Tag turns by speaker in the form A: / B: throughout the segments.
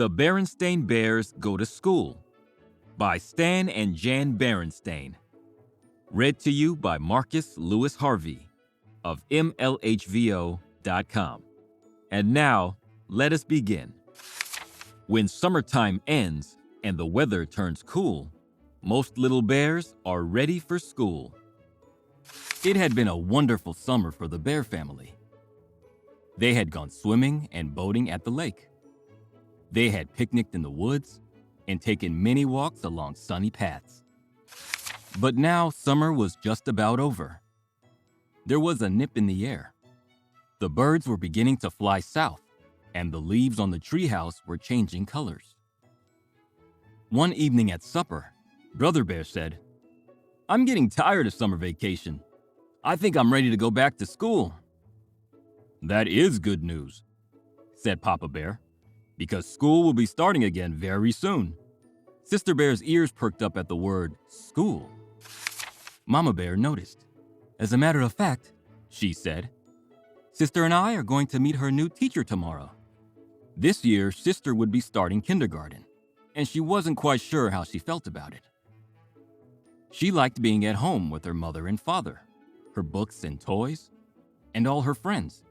A: The Berenstain Bears Go to School by Stan and Jan Berenstain. Read to you by Marcus Lewis Harvey of MLHVO.com. And now, let us begin. When summertime ends and the weather turns cool, most little bears are ready for school. It had been a wonderful summer for the bear family. They had gone swimming and boating at the lake. They had picnicked in the woods and taken many walks along sunny paths. But now summer was just about over. There was a nip in the air. The birds were beginning to fly south, and the leaves on the treehouse were changing colors. One evening at supper, Brother Bear said, "I'm getting tired of summer vacation. I think I'm ready to go back to school." "That is good news," said Papa Bear, "because school will be starting again very soon." Sister Bear's ears perked up at the word school. Mama Bear noticed. "As a matter of fact," she said, "Sister and I are going to meet her new teacher tomorrow." This year, Sister would be starting kindergarten, and she wasn't quite sure how she felt about it. She liked being at home with her mother and father, her books and toys, and all her friends.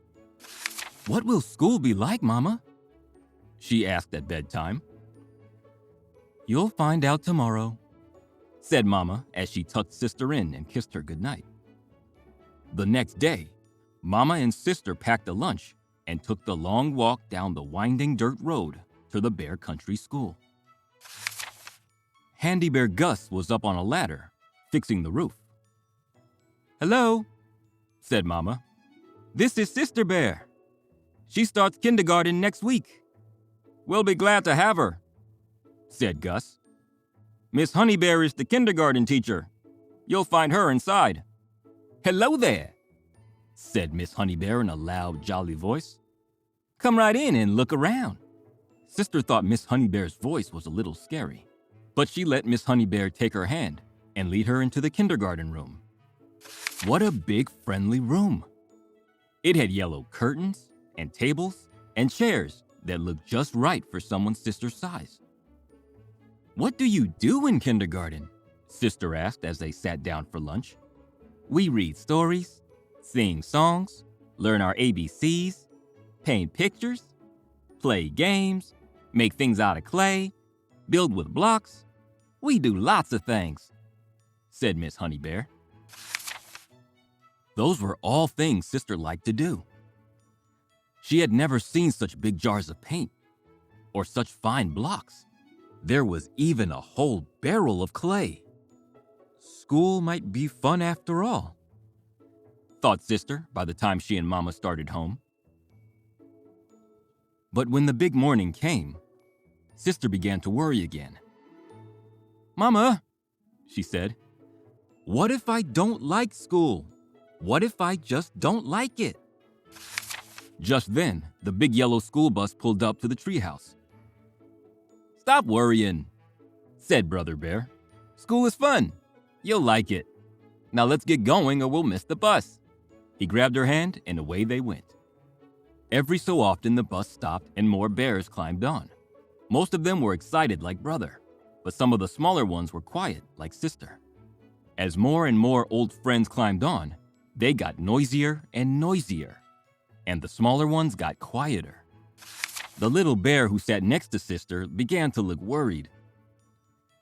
A: "What will school be like, Mama?" she asked at bedtime. "You'll find out tomorrow," said Mama as she tucked Sister in and kissed her goodnight. The next day, Mama and Sister packed a lunch and took the long walk down the winding dirt road to the Bear Country School. Handy Bear Gus was up on a ladder, fixing the roof. "Hello," said Mama. "This is Sister Bear. She starts kindergarten next week." "We'll be glad to have her," said Gus. "Miss Honey Bear is the kindergarten teacher. You'll find her inside." "Hello there," said Miss Honey Bear in a loud, jolly voice. "Come right in and look around." Sister thought Miss Honey Bear's voice was a little scary, but she let Miss Honey Bear take her hand and lead her into the kindergarten room. What a big, friendly room! It had yellow curtains and tables and chairs that looked just right for someone's sister's size. "What do you do in kindergarten?" Sister asked as they sat down for lunch. "We read stories, sing songs, learn our ABCs, paint pictures, play games, make things out of clay, build with blocks. We do lots of things," said Miss Honey Bear. Those were all things Sister liked to do. She had never seen such big jars of paint or such fine blocks. There was even a whole barrel of clay. School might be fun after all, thought Sister by the time she and Mama started home. But when the big morning came, Sister began to worry again. "Mama," she said, "what if I don't like school? What if I just don't like it?" Just then, the big yellow school bus pulled up to the treehouse. "Stop worrying," said Brother Bear. "School is fun. You'll like it. Now let's get going or we'll miss the bus." He grabbed her hand and away they went. Every so often the bus stopped and more bears climbed on. Most of them were excited like Brother, but some of the smaller ones were quiet like Sister. As more and more old friends climbed on, they got noisier and noisier, and the smaller ones got quieter. The little bear who sat next to Sister began to look worried.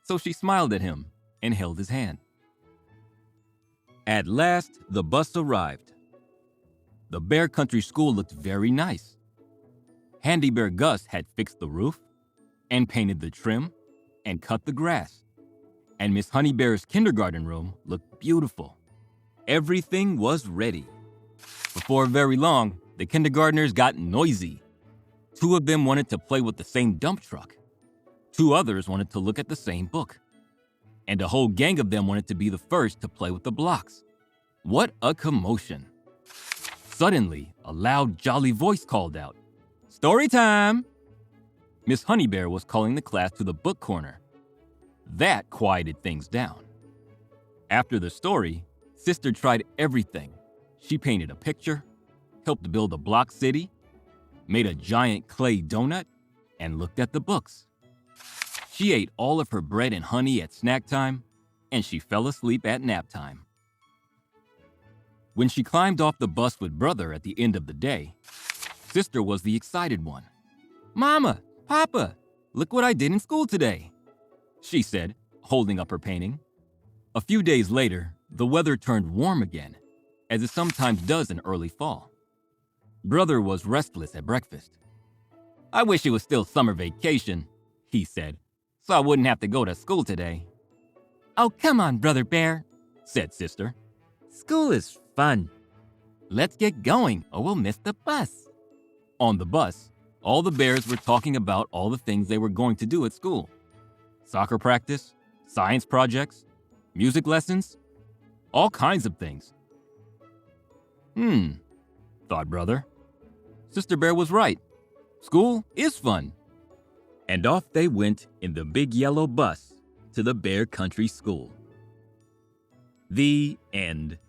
A: So she smiled at him and held his hand. At last, the bus arrived. The Bear Country School looked very nice. Handy Bear Gus had fixed the roof and painted the trim and cut the grass. And Miss Honey Bear's kindergarten room looked beautiful. Everything was ready. Before very long, the kindergartners got noisy. 2 of them wanted to play with the same dump truck. 2 others wanted to look at the same book. And a whole gang of them wanted to be the first to play with the blocks. What a commotion! Suddenly, a loud, jolly voice called out, "Story time!" Miss Honey Bear was calling the class to the book corner. That quieted things down. After the story, Sister tried everything. She painted a picture, helped build a block city, made a giant clay donut, and looked at the books. She ate all of her bread and honey at snack time, and she fell asleep at nap time. When she climbed off the bus with brother at the end of the day, sister was the excited one. "Mama, Papa, look what I did in school today," she said, holding up her painting. A few days later, the weather turned warm again, as it sometimes does in early fall. Brother was restless at breakfast. "I wish it was still summer vacation," he said, "so I wouldn't have to go to school today." "Oh, come on, Brother Bear," said Sister. "School is fun. Let's get going or we'll miss the bus." On the bus, all the bears were talking about all the things they were going to do at school. Soccer practice, science projects, music lessons, all kinds of things. Thought Brother. Sister Bear was right. School is fun. And off they went in the big yellow bus to the Bear Country School. The end.